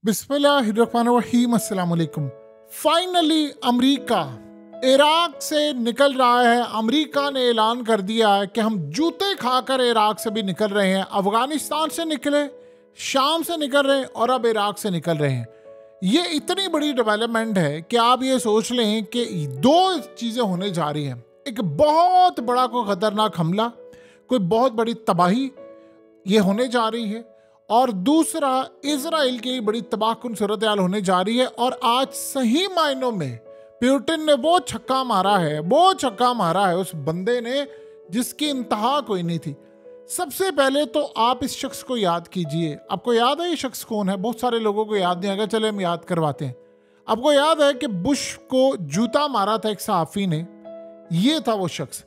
बिस्मिल्लाहिर्रहमानिर्रहीम, अस्सलाम वालेकुम। फाइनली अमेरिका इराक से निकल रहा है। अमेरिका ने ऐलान कर दिया है कि हम जूते खाकर इराक से भी निकल रहे हैं। अफगानिस्तान से निकले, शाम से निकल रहे हैं और अब इराक से निकल रहे हैं। ये इतनी बड़ी डेवलपमेंट है कि आप ये सोच लें कि दो चीज़ें होने जा रही हैं। एक बहुत बड़ा कोई ख़तरनाक हमला, कोई बहुत बड़ी तबाही ये होने जा रही है, और दूसरा इजराइल की बड़ी तबाहकुन सूरत हाल होने जा रही है। और आज सही मायनों में पुतिन ने वो छक्का मारा है उस बंदे ने जिसकी इंतहा कोई नहीं थी। सबसे पहले तो आप इस शख्स को याद कीजिए। आपको याद है ये शख्स कौन है? बहुत सारे लोगों को याद नहीं आएगा, चले हम याद करवाते हैं। आपको याद है कि बुश को जूता मारा था एक सहाफ़ी ने, ये था वो शख्स।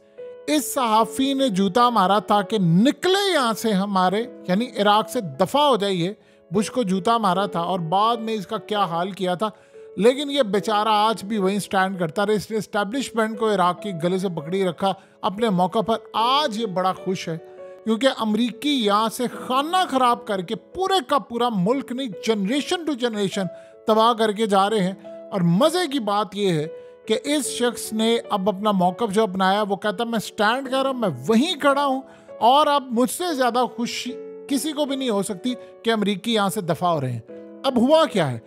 इस सहाफ़ी ने जूता मारा था कि निकले यहाँ से हमारे, यानी इराक से दफ़ा हो जाइए। बुश को जूता मारा था और बाद में इसका क्या हाल किया था, लेकिन ये बेचारा आज भी वहीं स्टैंड करता रहे। इसने इस्टेब्लिशमेंट को इराक के गले से पकड़ी रखा अपने मौका पर। आज ये बड़ा खुश है क्योंकि अमरीकी यहाँ से खाना खराब करके पूरे का पूरा मुल्क नहीं, जनरेशन टू जनरेशन तबाह करके जा रहे हैं। और मज़े की बात यह है कि इस शख्स ने अब अपना मौक़िफ़ जो अपनाया, वो कहता मैं स्टैंड कर रहा हूँ, मैं वहीं खड़ा हूँ, और अब मुझसे ज़्यादा खुशी किसी को भी नहीं हो सकती कि अमरीकी यहाँ से दफ़ा हो रहे हैं। अब हुआ क्या है,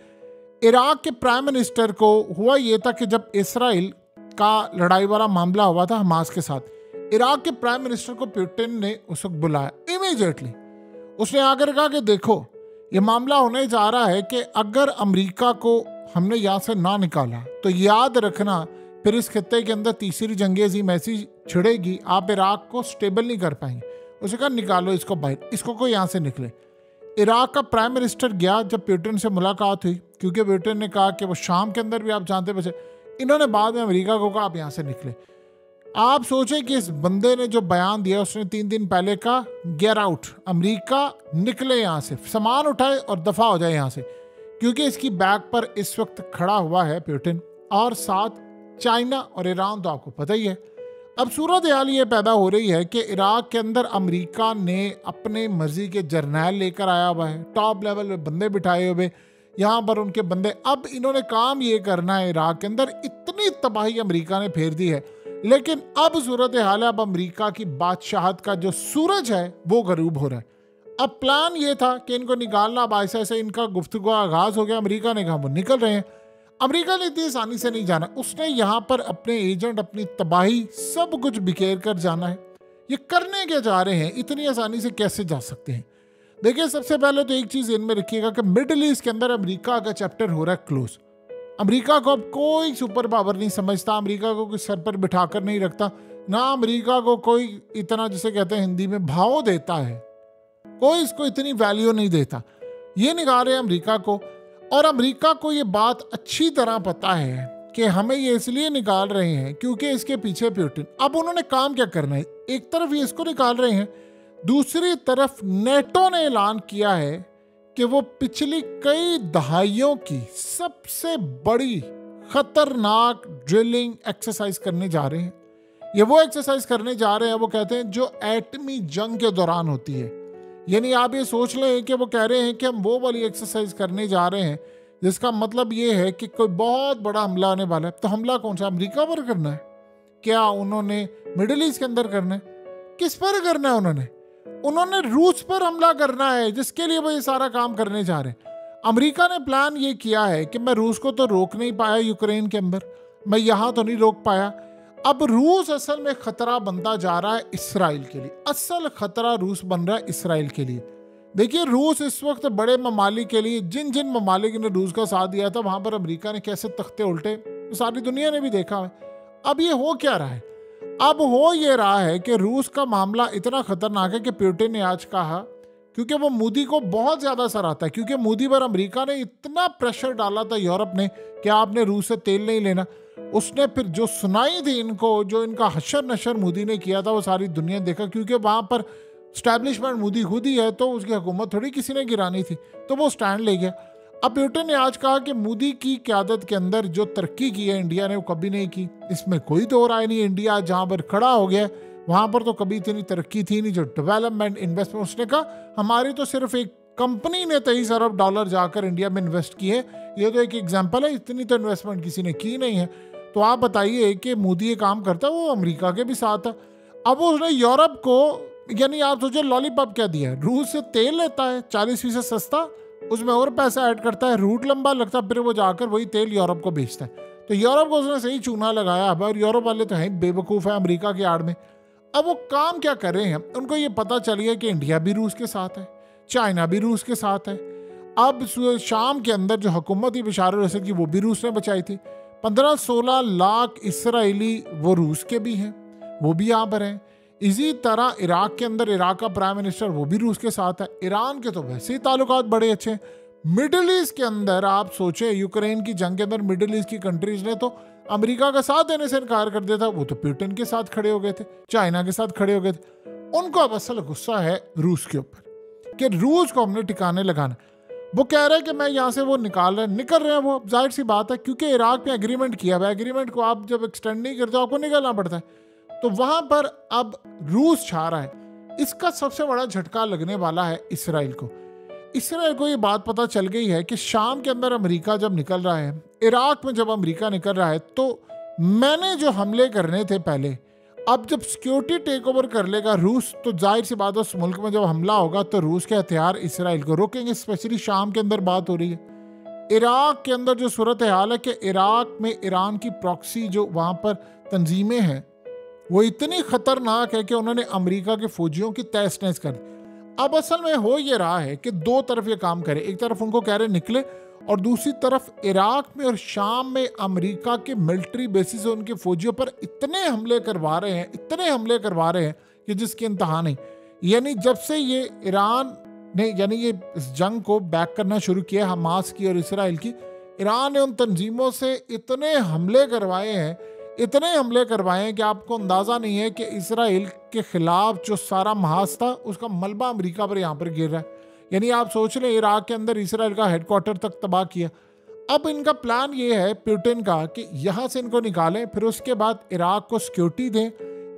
इराक के प्राइम मिनिस्टर को हुआ ये था कि जब इसराइल का लड़ाई वाला मामला हुआ था हमास के साथ, इराक के प्राइम मिनिस्टर को पुतिन ने उस वक्त बुलाया इमीडिएटली। उसने आकर कहा कि देखो ये मामला होने जा रहा है कि अगर अमेरिका को हमने यहाँ से ना निकाला तो याद रखना फिर इस खित्ते के अंदर तीसरी जंग अज़ीम ऐसी छिड़ेगी, आप इराक को स्टेबल नहीं कर पाएंगे। उसने कहा निकालो इसको बाहर, इसको कोई यहाँ से निकले। इराक का प्राइम मिनिस्टर गया जब पुतिन से मुलाकात हुई, क्योंकि पुतिन ने कहा कि वो शाम के अंदर भी आप जानते बचे। इन्होंने बाद में अमेरिका को कहा आप यहाँ से निकले। आप सोचें कि इस बंदे ने जो बयान दिया, उसने 3 दिन पहले कहा गेट आउट, अमेरिका निकले यहाँ से, सामान उठाए और दफ़ा हो जाए यहाँ से, क्योंकि इसकी बैक पर इस वक्त खड़ा हुआ है पुतिन, और साथ चाइना और ईरान तो आपको पता ही है। अब सूरत हाल ये पैदा हो रही है कि इराक के अंदर अमेरिका ने अपने मर्जी के जर्नैल लेकर आया हुआ है, टॉप लेवल पे बंदे बिठाए हुए यहाँ पर उनके बंदे। अब इन्होंने काम ये करना है, इराक के अंदर इतनी तबाही अमेरिका ने फेर दी है, लेकिन अब सूरत हाल है, अब अमेरिका की बादशाहत का जो सूरज है वो गरूब हो रहा है। अब प्लान ये था कि इनको निकालना, अब ऐसे ऐसे इनका गुफ्तगू आगाज हो गया। अमेरिका ने कहा वो निकल रहे हैं। अमेरिका ने इतनी आसानी से नहीं जाना, उसने यहाँ पर अपने एजेंट, अपनी तबाही सब कुछ बिखेर कर जाना है। ये करने के जा रहे हैं, इतनी आसानी से कैसे जा सकते हैं? देखिए, सबसे पहले तो एक चीज़ इनमें रखिएगा कि मिडिल ईस्ट के अंदर अमेरिका का चैप्टर हो रहा है क्लोज। अमेरिका को अब कोई सुपर पावर नहीं समझता, अमेरिका को कोई सर पर बिठाकर नहीं रखता, ना अमेरिका को कोई इतना, जिसे कहते हैं हिंदी में, भाव देता है। कोई इसको इतनी वैल्यू नहीं देता। ये निकाल रहे हैं अमेरिका को, और अमेरिका को ये बात अच्छी तरह पता है कि हमें ये इसलिए निकाल रहे हैं क्योंकि इसके पीछे पुतिन। अब उन्होंने काम क्या करना है, एक तरफ ये इसको निकाल रहे हैं, दूसरी तरफ नेटो ने ऐलान किया है कि वो पिछली कई दहाइयों की सबसे बड़ी खतरनाक ड्रिलिंग एक्सरसाइज करने जा रहे हैं। ये वो एक्सरसाइज करने जा रहे हैं, वो कहते हैं, जो एटमी जंग के दौरान होती है। यानी आप ये सोच लें कि वो कह रहे हैं कि हम वो वाली एक्सरसाइज करने जा रहे हैं, जिसका मतलब ये है कि कोई बहुत बड़ा हमला होने वाला है। तो हमला कौन सा, अमेरिका पर करना है? क्या उन्होंने मिडिल ईस्ट के अंदर करना है? किस पर करना है? उन्होंने रूस पर हमला करना है, जिसके लिए वो ये सारा काम करने जा रहे हैं। अमेरिका ने प्लान ये किया है कि मैं रूस को तो रोक नहीं पाया यूक्रेन के अंदर, मैं यहाँ तो नहीं रोक पाया। अब रूस असल में खतरा बनता जा रहा है इसराइल के लिए। असल खतरा रूस बन रहा है इसराइल के लिए। देखिए, रूस इस वक्त बड़े ममालिक के लिए, जिन जिन ममालिक ने रूस का साथ दिया था, वहाँ पर अमेरिका ने कैसे तख्ते उल्टे, सारी दुनिया ने भी देखा है। अब ये हो क्या रहा है? अब हो ये रहा है कि रूस का मामला इतना खतरनाक है कि पुतिन ने आज कहा, क्योंकि वो मोदी को बहुत ज़्यादा असर आता है, क्योंकि मोदी पर अमेरिका ने इतना प्रेशर डाला था यूरोप ने कि आपने रूस से तेल नहीं लेना। उसने फिर जो सुनाई थी इनको, जो इनका हशर नशर मोदी ने किया था, वो सारी दुनिया देखा, क्योंकि वहाँ पर स्टैब्लिशमेंट मोदी खुद ही है, तो उसकी हुकूमत थोड़ी किसी ने गिरानी थी, तो वो स्टैंड ले गया। अब पुतिन ने आज कहा कि मोदी की क़यादत के अंदर जो तरक्की की है इंडिया ने, वो कभी नहीं की, इसमें कोई दो राय नहीं। इंडिया जहाँ पर खड़ा हो गया वहाँ पर तो कभी इतनी तरक्की थी नहीं, जो डेवलपमेंट इन्वेस्टमेंट। उसने कहा हमारी तो सिर्फ एक कंपनी ने 23 अरब डॉलर जाकर इंडिया में इन्वेस्ट किए। ये तो एक एग्जांपल है, इतनी तो इन्वेस्टमेंट किसी ने की नहीं है। तो आप बताइए कि मोदी ये काम करता है, वो अमेरिका के भी साथ है। अब उसने यूरोप को, यानी आप सोचिए लॉलीपॉप क्या दिया है, रूस से तेल लेता है 40% सस्ता, उसमें और पैसा ऐड करता है, रूट लंबा लगता है, फिर वो जाकर वही तेल यूरोप को बेचता है। तो यूरोप को उसने सही चूना लगाया है, और यूरोप वाले तो हैं बेवकूफ़ है अमेरिका की आड़ में। अब वो काम क्या कर रहे हैं, उनको ये पता चल गया कि इंडिया भी रूस के साथ है, चाइना भी रूस के साथ है। अब शाम के अंदर जो हुकूमत थी बशार अल असद की, वो भी रूस ने बचाई थी। 15-16 लाख इसराइली वो रूस के भी हैं, वो भी यहाँ पर हैं। इसी तरह इराक के अंदर इराक का प्राइम मिनिस्टर वो भी रूस के साथ है। ईरान के तो वैसे ही ताल्लुकात बड़े अच्छे हैं। मिडिल ईस्ट के अंदर आप सोचें, यूक्रेन की जंग के अंदर मिडिल ईस्ट की कंट्रीज ने तो अमेरिका का साथ देने से इनकार कर दिया था, वो तो पुतिन के साथ खड़े हो गए थे, चाइना के साथ खड़े हो गए थे। उनको अब असल गुस्सा है रूस के ऊपर कि रूस को हमने ठिकाने लगाना। वो कह रहे हैं कि मैं यहाँ से वो निकल रहे हैं। वो जाहिर सी बात है, क्योंकि इराक में एग्रीमेंट किया हुआ है, एग्रीमेंट को आप जब एक्सटेंड नहीं करते आपको निकलना पड़ता है। तो वहां पर अब रूस छा रहा है। इसका सबसे बड़ा झटका लगने वाला है इसराइल को। इसराइल को ये बात पता चल गई है कि शाम के अंदर अमेरिका जब निकल रहा है, इराक में जब अमेरिका निकल रहा है, तो मैंने जो हमले करने थे पहले, अब जब सिक्योरिटी टेक ओवर कर लेगा रूस, तो जाहिर सी बात है उस मुल्क में जब हमला होगा तो रूस के हथियार इसराइल को रोकेंगे। स्पेशली शाम के अंदर बात हो रही है। इराक के अंदर जो सूरत हाल है कि इराक में ईरान की प्रॉक्सी जो वहाँ पर तंजीमें हैं वो इतनी खतरनाक है कि उन्होंने अमेरिका के फौजियों की तहस नहस कर दी। अब असल में हो ये रहा है कि दो तरफ ये काम करे, एक तरफ उनको कह रहे निकले, और दूसरी तरफ इराक में और शाम में अमेरिका के मिलिट्री बेसिस उनके फौजियों पर इतने हमले करवा रहे हैं कि जिसकी इंतहा नहीं। यानी जब से ये ईरान ने यानी ये इस जंग को बैक करना शुरू किया, हमास की और इसराइल की, ईरान ने उन तंजीमों से इतने हमले करवाए हैं कि आपको अंदाज़ा नहीं है कि इसराइल के खिलाफ जो सारा महाज था उसका मलबा अमेरिका पर यहाँ पर गिर रहा है। यानी आप सोच लें, इराक के अंदर इसराइल का हेडक्वार्टर तक तबाह किया। अब इनका प्लान ये है पुतिन का कि यहाँ से इनको निकालें, फिर उसके बाद इराक को सिक्योरिटी दें,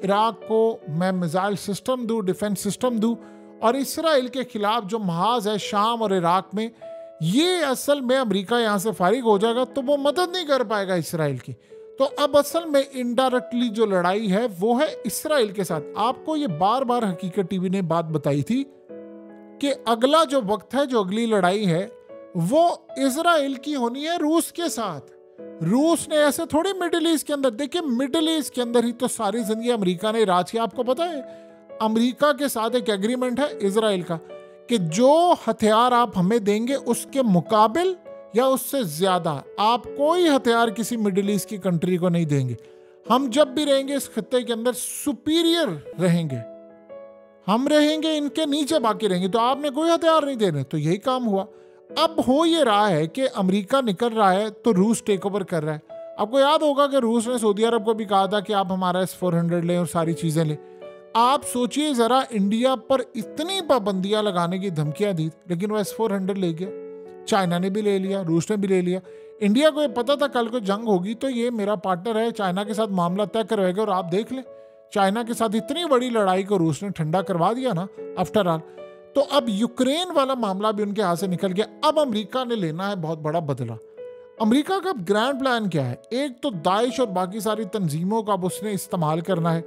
इराक को मैं मिसाइल सिस्टम दूँ, डिफेंस सिस्टम दूँ, और इसराइल के खिलाफ जो महाज है शाम और इराक में, ये असल में अमेरिका यहाँ से फारिग हो जाएगा तो वो मदद नहीं कर पाएगा इसराइल की। तो अब असल में इनडायरेक्टली जो लड़ाई है वो है इसराइल के साथ। आपको ये बार बार हकीकत टीवी ने बात बताई थी कि अगला जो वक्त है, जो अगली लड़ाई है, वो इसराइल की होनी है रूस के साथ। रूस ने ऐसे थोड़ी मिडिल ईस्ट के अंदर, देखिए मिडिल ईस्ट के अंदर ही तो सारी जिंदगी अमेरिका ने राज किया। आपको पता है अमेरिका के साथ एक एग्रीमेंट है इसराइल का कि जो हथियार आप हमें देंगे उसके मुकाबिल या उससे ज्यादा आप कोई हथियार किसी मिडिल ईस्ट की कंट्री को नहीं देंगे। हम जब भी रहेंगे इस खत्ते के अंदर सुपीरियर रहेंगे, हम रहेंगे इनके नीचे, बाकी रहेंगे, तो आपने कोई हथियार नहीं देने। तो यही काम हुआ। अब हो ये रहा है कि अमेरिका निकल रहा है तो रूस टेक ओवर कर रहा है। आपको याद होगा कि रूस ने सऊदी अरब को भी कहा था कि आप हमारा S-400 लें और सारी चीजें लें। आप सोचिए जरा, इंडिया पर इतनी पाबंदियां लगाने की धमकियां दी, लेकिन वो S-400 ले गया। चाइना ने भी ले लिया, रूस ने भी ले लिया। इंडिया को ये पता था कल को जंग होगी तो ये मेरा पार्टनर है, चाइना के साथ मामला तय करवाएगा। और आप देख लें, चाइना के साथ इतनी बड़ी लड़ाई को रूस ने ठंडा करवा दिया ना आफ्टर ऑल। तो अब यूक्रेन वाला मामला भी उनके हाथ से निकल गया। अब अमेरिका ने लेना है बहुत बड़ा बदला। अमेरिका का ग्रैंड प्लान क्या है? एक तो दाइश और बाकी सारी तंजीमों का अब उसने इस्तेमाल करना है।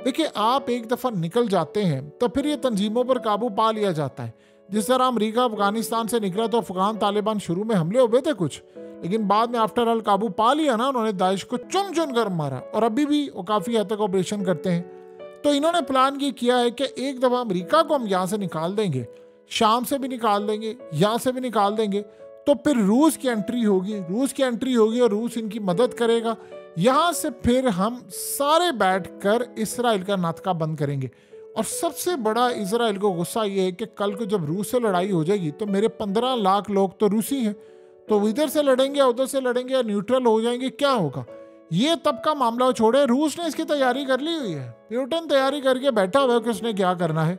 देखिए, आप एक दफा निकल जाते हैं तो फिर ये तंजीमों पर काबू पा लिया जाता है। जिस तरह अमेरिका अफगानिस्तान से निकला तो अफगान तालिबान शुरू में हमले हुए थे कुछ, लेकिन बाद में आफ्टर ऑल काबू पा लिया ना उन्होंने, दाइश को चुन चुन कर मारा, और अभी भी वो काफी हद तक ऑपरेशन करते हैं। तो इन्होंने प्लान ये किया है कि एक दफा अमेरिका को हम यहाँ से निकाल देंगे, शाम से भी निकाल देंगे, यहाँ से भी निकाल देंगे, तो फिर रूस की एंट्री होगी और रूस इनकी मदद करेगा। यहाँ से फिर हम सारे बैठकर इसराइल का नाटका बंद करेंगे। और सबसे बड़ा इसराइल को गुस्सा ये है कि कल को जब रूस से लड़ाई हो जाएगी तो मेरे 15 लाख लोग तो रूसी हैं, तो इधर से लड़ेंगे या उधर से लड़ेंगे या न्यूट्रल हो जाएंगे, क्या होगा? ये तब का मामला छोड़े, रूस ने इसकी तैयारी कर ली हुई है। पुतिन तैयारी करके बैठा हुआ है कि उसने क्या करना है।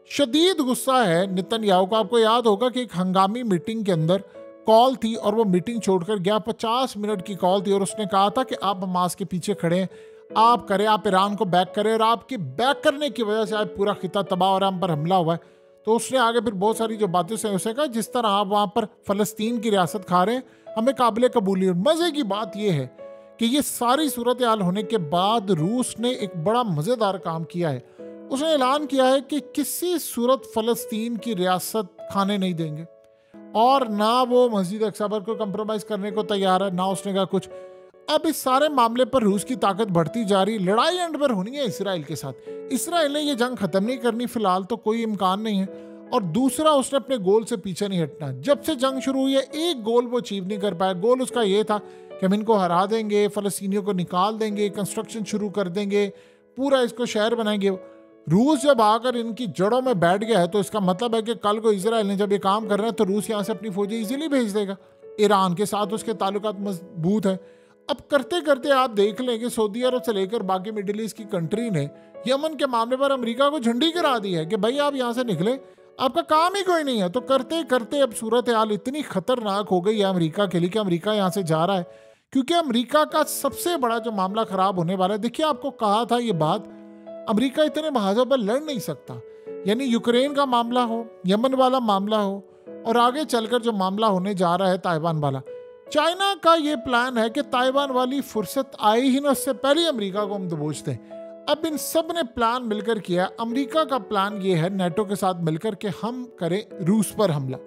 शदीद गुस्सा है नेतन्याहू को। आपको याद होगा कि एक हंगामी मीटिंग के अंदर कॉल थी और वो मीटिंग छोड़कर गया। 50 मिनट की कॉल थी और उसने कहा था कि आप हमास के पीछे खड़े हैं, आप करें, आप ईरान को बैक करें, और आपके बैक करने की वजह से आज पूरा खिता तबाह और हम पर हमला हुआ है। तो उसने आगे फिर बहुत सारी जो बातें से उसे कहा जिस तरह आप वहाँ पर फ़लस्तीन की रियासत खा रहे हैं हमें काबिल कबूलियत। मज़े की बात यह है कि ये सारी सूरत हाल होने के बाद रूस ने एक बड़ा मज़ेदार काम किया है। उसने ऐलान किया है कि किसी सूरत फ़लस्तीन की रियासत खाने नहीं देंगे और ना वो मस्जिद अक्सा पर को कंप्रोमाइज़ करने को तैयार है, ना उसने कहा कुछ। अब इस सारे मामले पर रूस की ताकत बढ़ती जा रही, लड़ाई एंड पर होनी है इसराइल के साथ। इसराइल ने ये जंग खत्म नहीं करनी फिलहाल, तो कोई इम्कान नहीं है। और दूसरा, उसने अपने गोल से पीछे नहीं हटना। जब से जंग शुरू हुई है एक गोल वो अचीव नहीं कर पाया। गोल उसका ये था कि हम इनको हरा देंगे, फ़लस्तीनियों को निकाल देंगे, कंस्ट्रक्शन शुरू कर देंगे, पूरा इसको शहर बनाएंगे। रूस जब आकर इनकी जड़ों में बैठ गया है तो इसका मतलब है कि कल को इसराइल ने जब ये काम करना है तो रूस यहाँ से अपनी फौजें इजीली भेज देगा। ईरान के साथ उसके ताल्लुकात मजबूत है। अब करते करते आप देख लें कि सऊदी अरब से लेकर बाकी मिडिल ईस्ट की कंट्री ने यमन के मामले पर अमेरिका को झंडी गिरा दी है कि भाई आप यहाँ से निकले, आपका काम ही कोई नहीं है। तो करते करते अब सूरत हाल इतनी खतरनाक हो गई है अमेरिका के लिए कि अमेरिका यहाँ से जा रहा है, क्योंकि अमेरिका का सबसे बड़ा जो मामला खराब होने वाला है। देखिए, आपको कहा था ये बात, अमेरिका इतने महाजों पर लड़ नहीं सकता। यानी यूक्रेन का मामला हो, यमन वाला मामला हो, और आगे चलकर जो मामला होने जा रहा है ताइवान वाला। चाइना का ये प्लान है कि ताइवान वाली फुर्सत आई ही ना, उससे पहले अमेरिका को हम दबोच दें। अब इन सब ने प्लान मिलकर किया। अमेरिका का प्लान ये है नेटो के साथ मिलकर कि हम करें रूस पर हमला,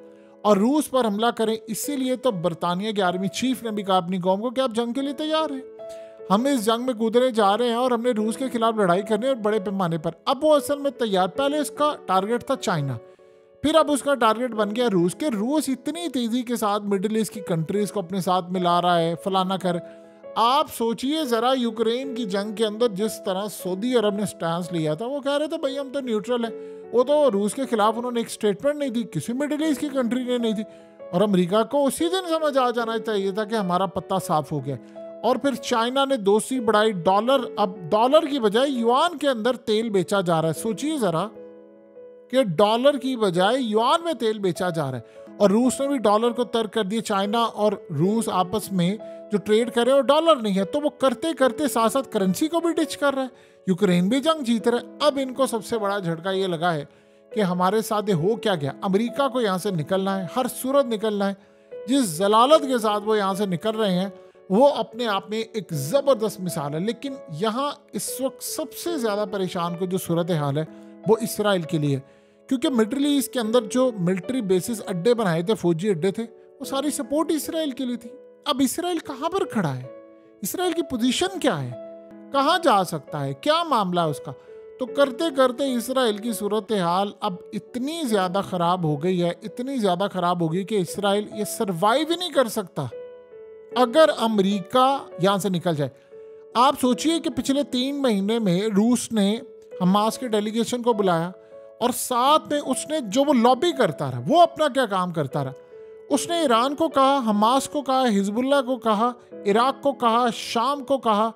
और रूस पर हमला करें इसीलिए तो बरतानिया के आर्मी चीफ ने भी कहा अपनी कौम को कि आप जंग के लिए तैयार हैं, हम इस जंग में कूदने जा रहे हैं और हमने रूस के खिलाफ लड़ाई करनी है और बड़े पैमाने पर। अब वो असल में तैयार, पहले इसका टारगेट था चाइना, फिर अब उसका टारगेट बन गया रूस के। रूस इतनी तेजी के साथ मिडिल ईस्ट की कंट्रीज को अपने साथ मिला रहा है, फलाना कर। आप सोचिए जरा, यूक्रेन की जंग के अंदर जिस तरह सऊदी अरब ने स्टैंड लिया था, वो कह रहे थे भाई हम तो न्यूट्रल है, वो तो रूस के खिलाफ उन्होंने एक स्टेटमेंट नहीं दी, किसी मिडिल ईस्ट की कंट्री ने नहीं दी। और अमेरिका को उसी दिन समझ आ जाना चाहिए था कि हमारा पत्ता साफ हो गया। और फिर चाइना ने दोस्ती बढ़ाई, डॉलर, अब डॉलर की बजाय युआन के अंदर तेल बेचा जा रहा है। सोचिए जरा कि डॉलर की बजाय युआन में तेल बेचा जा रहा है। और रूस ने भी डॉलर को तर्क कर दिया। चाइना और रूस आपस में जो ट्रेड कर रहे हैं वो डॉलर नहीं है, तो वो करते करते साथ साथ करेंसी को भी डिच कर रहा है। यूक्रेन भी जंग जीत रहा है। अब इनको सबसे बड़ा झटका ये लगा है कि हमारे साथ हो क्या गया, अमेरिका को यहाँ से निकलना है, हर सूरत निकलना है। जिस जलालत के साथ वो यहाँ से निकल रहे हैं वो अपने आप में एक ज़बरदस्त मिसाल है। लेकिन यहाँ इस वक्त सबसे ज़्यादा परेशान को जो सूरत हाल है वो इसराइल के लिए, क्योंकि मिडिल ईस्ट के अंदर जो मिलिट्री बेसिस अड्डे बनाए थे, फौजी अड्डे थे, वो सारी सपोर्ट इसराइल के लिए थी। अब इसराइल कहाँ पर खड़ा है, इसराइल की पोजीशन क्या है, कहाँ जा सकता है, क्या मामला है उसका। तो करते करते इसराइल की सूरत हाल अब इतनी ज़्यादा ख़राब हो गई है, इतनी ज़्यादा ख़राब हो गई कि इसराइल ये सर्वाइव ही नहीं कर सकता अगर अमेरिका यहाँ से निकल जाए। आप सोचिए कि पिछले 3 महीने में रूस ने हमास के डेलीगेशन को बुलाया और साथ में उसने जो वो लॉबी करता रहा, वो अपना क्या काम करता रहा। उसने ईरान को कहा, हमास को कहा, हिजबुल्लाह को कहा, इराक को कहा, शाम को कहा,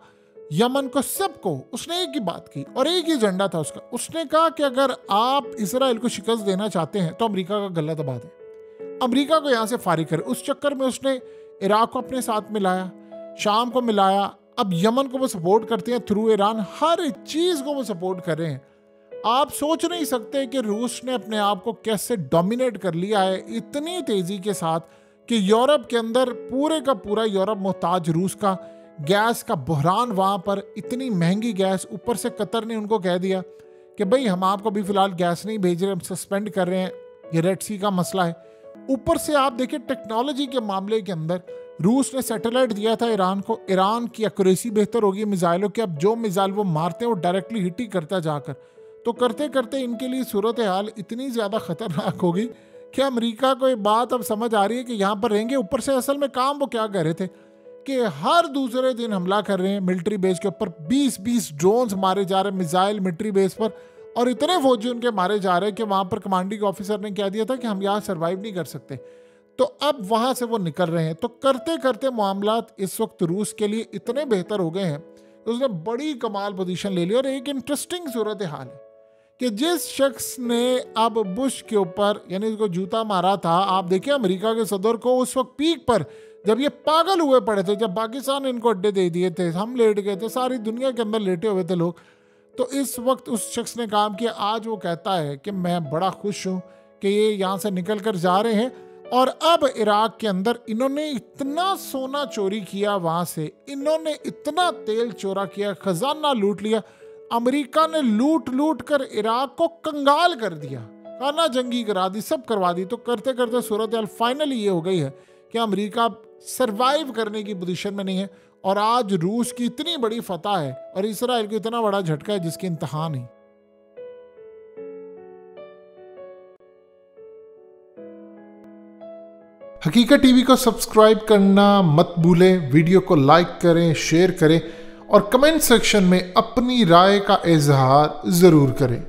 यमन को, सबको उसने एक ही बात की और एक ही एजेंडा था उसका। उसने कहा कि अगर आप इसराइल को शिकस्त देना चाहते हैं तो अमेरिका का गला दबा दें, अमेरिका को यहाँ से फारिग करें। उस चक्कर में उसने इराक को अपने साथ मिलाया, शाम को मिलाया, अब यमन को वो सपोर्ट करते हैं थ्रू ईरान, हर चीज़ को वो सपोर्ट कर रहे हैं। आप सोच नहीं सकते कि रूस ने अपने आप को कैसे डोमिनेट कर लिया है इतनी तेज़ी के साथ कि यूरोप के अंदर पूरे का पूरा यूरोप मोहताज रूस का। गैस का बहरान वहाँ पर, इतनी महंगी गैस, ऊपर से कतर ने उनको कह दिया कि भाई हम आपको भी फ़िलहाल गैस नहीं भेज रहे, हम सस्पेंड कर रहे हैं, ये रेड सी का मसला है। ऊपर से आप देखिए टेक्नोलॉजी के मामले के अंदर रूस ने सैटेलाइट दिया था ईरान को, ईरान की एक्यूरेसी बेहतर होगी मिसाइलों की, अब जो मिसाइल वो मारते हैं वो डायरेक्टली हिट ही करता जाकर। तो करते करते इनके लिए सूरत हाल इतनी ज़्यादा ख़तरनाक होगी कि अमेरिका को ये बात अब समझ आ रही है कि यहाँ पर रहेंगे। ऊपर से असल में काम वो क्या कर रहे थे कि हर दूसरे दिन हमला कर रहे हैं मिलिट्री बेस के ऊपर, 20-20 ड्रोन्स मारे जा रहे हैं, मिसाइल मिलिट्री बेस पर, और इतने फौजी उनके मारे जा रहे हैं कि वहाँ पर कमांडिंग ऑफिसर ने कह दिया था कि हम यहाँ सर्वाइव नहीं कर सकते। तो अब वहाँ से वो निकल रहे हैं। तो करते करते मामलात इस वक्त रूस के लिए इतने बेहतर हो गए हैं, उसने बड़ी कमाल पोजीशन ले ली। और एक इंटरेस्टिंग सूरत हाल है कि जिस शख्स ने अब बुश के ऊपर यानी उसको जूता मारा था, आप देखिए अमेरिका के सदर को उस वक्त पीक पर, जब ये पागल हुए पड़े थे, जब पाकिस्तान ने इनको अड्डे दे दिए थे, हम लेट गए थे, सारी दुनिया के अंदर लेटे हुए थे लोग, तो इस वक्त उस शख्स ने काम किया। आज वो कहता है कि मैं बड़ा खुश हूँ कि ये यहाँ से निकल कर जा रहे हैं। और अब इराक के अंदर इन्होंने इतना सोना चोरी किया, वहाँ से इन्होंने इतना तेल चोरा किया, खजाना लूट लिया। अमेरिका ने लूट लूट कर इराक को कंगाल कर दिया, खाना जंगी करा दी, सब करवा दी। तो करते करते सूरत हाल फाइनली ये हो गई है कि अमेरिका सरवाइव करने की पोजीशन में नहीं है। और आज रूस की इतनी बड़ी फतह है और इसराइल को इतना बड़ा झटका है जिसकी इंतहा नहीं। हकीकत टीवी को सब्सक्राइब करना मत भूलें, वीडियो को लाइक करें, शेयर करें और कमेंट सेक्शन में अपनी राय का इजहार जरूर करें।